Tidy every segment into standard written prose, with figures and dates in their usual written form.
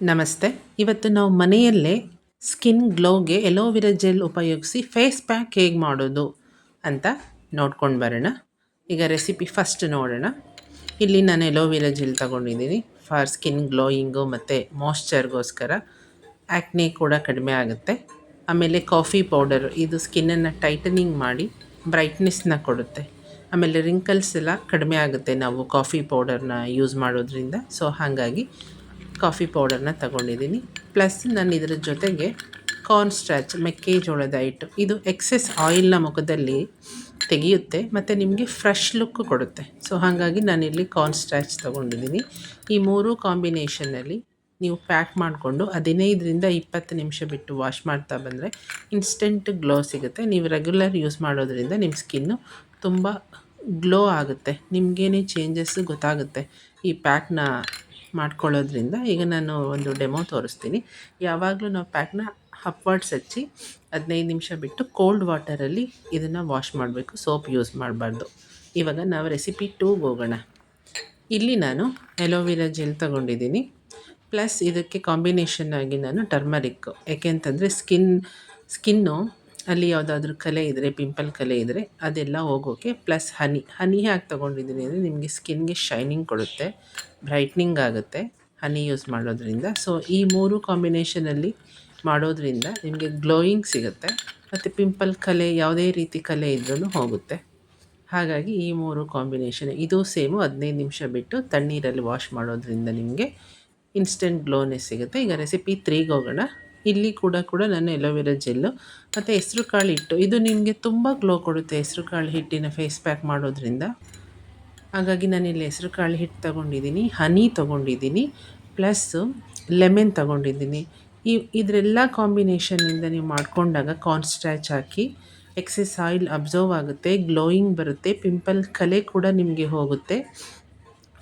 ನಮಸ್ತೆ. ಇವತ್ತು ನಾವು ಮನೆಯಲ್ಲೇ ಸ್ಕಿನ್ ಗ್ಲೋಗೆ ಎಲೋವೆರಾ ಜೆಲ್ ಉಪಯೋಗಿಸಿ ಫೇಸ್ ಪ್ಯಾಕ್ ಹೇಗೆ ಮಾಡೋದು ಅಂತ ನೋಡ್ಕೊಂಡು ಬರೋಣ. ಈಗ ರೆಸಿಪಿ ಫಸ್ಟ್ ನೋಡೋಣ. ಇಲ್ಲಿ ನಾನು ಎಲೋವೆರಾ ಜೆಲ್ ತಗೊಂಡಿದ್ದೀನಿ ಫಾರ್ ಸ್ಕಿನ್ ಗ್ಲೋಯಿಂಗು ಮತ್ತು ಮಾಯ್ಶ್ಚರ್ಗೋಸ್ಕರ. ಆ್ಯಕ್ನೆ ಕೂಡ ಕಡಿಮೆ ಆಗುತ್ತೆ. ಆಮೇಲೆ ಕಾಫಿ ಪೌಡರ್, ಇದು ಸ್ಕಿನ್ನನ್ನು ಟೈಟನಿಂಗ್ ಮಾಡಿ ಬ್ರೈಟ್ನೆಸ್ನ ಕೊಡುತ್ತೆ. ಆಮೇಲೆ ರಿಂಕಲ್ಸ್ ಎಲ್ಲ ಕಡಿಮೆ ಆಗುತ್ತೆ ನಾವು ಕಾಫಿ ಪೌಡರ್ನ ಯೂಸ್ ಮಾಡೋದ್ರಿಂದ. ಸೊ ಹಾಗಾಗಿ ಕಾಫಿ ಪೌಡರ್ನ ತಗೊಂಡಿದ್ದೀನಿ. ಪ್ಲಸ್ ನಾನು ಇದರ ಜೊತೆಗೆ ಕಾರ್ನ್ ಸ್ಟಾರ್ಚ್, ಮೆಕ್ಕೆಜೋಳದ ಹಿಟ್ಟು, ಇದು ಎಕ್ಸೆಸ್ ಆಯಿಲ್ನ ಮುಖದಲ್ಲಿ ತೆಗೆಯುತ್ತೆ ಮತ್ತು ನಿಮಗೆ ಫ್ರೆಶ್ ಲುಕ್ ಕೊಡುತ್ತೆ. ಸೊ ಹಾಗಾಗಿ ನಾನಿಲ್ಲಿ ಕಾರ್ನ್ ಸ್ಟಾರ್ಚ್ ತೊಗೊಂಡಿದ್ದೀನಿ. ಈ ಮೂರು ಕಾಂಬಿನೇಷನಲ್ಲಿ ನೀವು ಪ್ಯಾಕ್ ಮಾಡಿಕೊಂಡು 15-20 ನಿಮಿಷ ಬಿಟ್ಟು ವಾಶ್ ಮಾಡ್ತಾ ಬಂದರೆ ಇನ್ಸ್ಟೆಂಟ್ ಗ್ಲೋ ಸಿಗುತ್ತೆ. ನೀವು ರೆಗ್ಯುಲರ್ ಯೂಸ್ ಮಾಡೋದ್ರಿಂದ ನಿಮ್ಮ ಸ್ಕಿನ್ನು ತುಂಬ ಗ್ಲೋ ಆಗುತ್ತೆ, ನಿಮಗೇನೇ ಚೇಂಜಸ್ಸು ಗೊತ್ತಾಗುತ್ತೆ ಈ ಪ್ಯಾಕ್ನ ಮಾಡ್ಕೊಳ್ಳೋದ್ರಿಂದ. ಈಗ ನಾನು ಒಂದು ಡೆಮೋ ತೋರಿಸ್ತೀನಿ. ಯಾವಾಗಲೂ ನಾವು ಪ್ಯಾಕ್ನ ಅಪ್ವರ್ಡ್ಸ್ ಹಚ್ಚಿ 15 ನಿಮಿಷ ಬಿಟ್ಟು ಕೋಲ್ಡ್ ವಾಟರಲ್ಲಿ ಇದನ್ನು ವಾಶ್ ಮಾಡಬೇಕು, ಸೋಪ್ ಯೂಸ್ ಮಾಡಬಾರ್ದು. ಇವಾಗ ನಾವು ರೆಸಿಪಿ 2ಗೆ ಹೋಗೋಣ. ಇಲ್ಲಿ ನಾನು ಎಲೋವೆರಾ ಜೆಲ್ ತೊಗೊಂಡಿದ್ದೀನಿ. ಪ್ಲಸ್ ಇದಕ್ಕೆ ಕಾಂಬಿನೇಷನ್ ಆಗಿ ನಾನು ಟರ್ಮರಿಕ್, ಯಾಕೆಂತಂದರೆ ಸ್ಕಿನ್ನು ಅಲ್ಲಿ ಯಾವುದಾದ್ರೂ ಕಲೆ ಇದ್ದರೆ, ಪಿಂಪಲ್ ಕಲೆ ಇದ್ದರೆ ಅದೆಲ್ಲ ಹೋಗೋಕ್ಕೆ. ಪ್ಲಸ್ ಹನಿ ಯಾಕೆ ತೊಗೊಂಡಿದ್ದೀನಿ ಅಂದರೆ ನಿಮಗೆ ಸ್ಕಿನ್ಗೆ ಶೈನಿಂಗ್ ಕೊಡುತ್ತೆ, ಬ್ರೈಟ್ನಿಂಗ್ ಆಗುತ್ತೆ ಹನಿ ಯೂಸ್ ಮಾಡೋದ್ರಿಂದ. ಸೊ ಈ ಮೂರು ಕಾಂಬಿನೇಷನಲ್ಲಿ ಮಾಡೋದ್ರಿಂದ ನಿಮಗೆ ಗ್ಲೋಯಿಂಗ್ ಸಿಗುತ್ತೆ ಮತ್ತು ಪಿಂಪಲ್ ಕಲೆ, ಯಾವುದೇ ರೀತಿ ಕಲೆ ಇದ್ರೂ ಹೋಗುತ್ತೆ. ಹಾಗಾಗಿ ಈ ಮೂರು ಕಾಂಬಿನೇಷನ್, ಇದು ಸೇಮು 15 ನಿಮಿಷ ಬಿಟ್ಟು ತಣ್ಣೀರಲ್ಲಿ ವಾಶ್ ಮಾಡೋದ್ರಿಂದ ನಿಮಗೆ ಇನ್ಸ್ಟೆಂಟ್ ಗ್ಲೋನೆಸ್ ಸಿಗುತ್ತೆ. ಈಗ ರೆಸಿಪಿ 3ಗೆ ಹೋಗೋಣ. ಇಲ್ಲಿ ಕೂಡ ನಾನು ಎಲೋವೆರಾ ಜೆಲ್ಲು ಮತ್ತು ಹೆಸ್ರು ಕಾಳು ಹಿಟ್ಟು, ಇದು ನಿಮಗೆ ತುಂಬ ಗ್ಲೋ ಕೊಡುತ್ತೆ ಹೆಸ್ರು ಕಾಳು ಹಿಟ್ಟಿನ ಫೇಸ್ ಪ್ಯಾಕ್ ಮಾಡೋದ್ರಿಂದ. ಹಾಗಾಗಿ ನಾನಿಲ್ಲಿ ಹೆಸ್ರು ಕಾಳು ಹಿಟ್ಟು ತೊಗೊಂಡಿದ್ದೀನಿ, ಹನಿ ತೊಗೊಂಡಿದ್ದೀನಿ, ಪ್ಲಸ್ಸು ಲೆಮನ್ ತೊಗೊಂಡಿದ್ದೀನಿ. ಇದರೆಲ್ಲ ಕಾಂಬಿನೇಷನ್ನಿಂದ ನೀವು ಮಾಡಿಕೊಂಡಾಗ ಕಾರ್ನ್ ಸ್ಟಾರ್ಚ್ ಹಾಕಿ ಎಕ್ಸೆಸ್ ಆಯಿಲ್ ಅಬ್ಸರ್ವ್ ಆಗುತ್ತೆ, ಗ್ಲೋಯಿಂಗ್ ಬರುತ್ತೆ, ಪಿಂಪಲ್ ಕಲೆ ಕೂಡ ನಿಮಗೆ ಹೋಗುತ್ತೆ,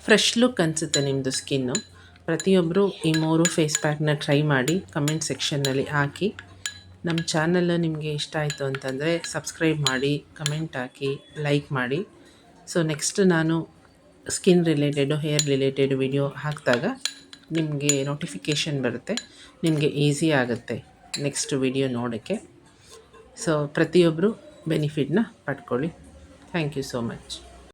ಫ್ರೆಶ್ ಲುಕ್ ಅನಿಸುತ್ತೆ ನಿಮ್ಮದು ಸ್ಕಿನ್ನು. ಪ್ರತಿಯೊಬ್ಬರು ಈ ಮೂರು ಫೇಸ್ ಪ್ಯಾಕ್ನ ಟ್ರೈ ಮಾಡಿ ಕಮೆಂಟ್ ಸೆಕ್ಷನ್ನಲ್ಲಿ ಹಾಕಿ. ನಮ್ಮ ಚಾನಲ್ಲು ನಿಮಗೆ ಇಷ್ಟ ಆಯಿತು ಅಂತಂದರೆ ಸಬ್ಸ್ಕ್ರೈಬ್ ಮಾಡಿ, ಕಮೆಂಟ್ ಹಾಕಿ, ಲೈಕ್ ಮಾಡಿ. ಸೊ ನೆಕ್ಸ್ಟ್ ನಾನು skin related, hair related video ಹಾಕಿದಾಗ ನಿಮಗೆ ನೋಟಿಫಿಕೇಷನ್ ಬರುತ್ತೆ, ನಿಮಗೆ ಈಸಿ ಆಗುತ್ತೆ ನೆಕ್ಸ್ಟ್ ವಿಡಿಯೋ ನೋಡೋಕ್ಕೆ. ಸೊ ಪ್ರತಿಯೊಬ್ಬರು ಬೆನಿಫಿಟ್ನ ಪಡ್ಕೊಳ್ಳಿ. Thank you so much.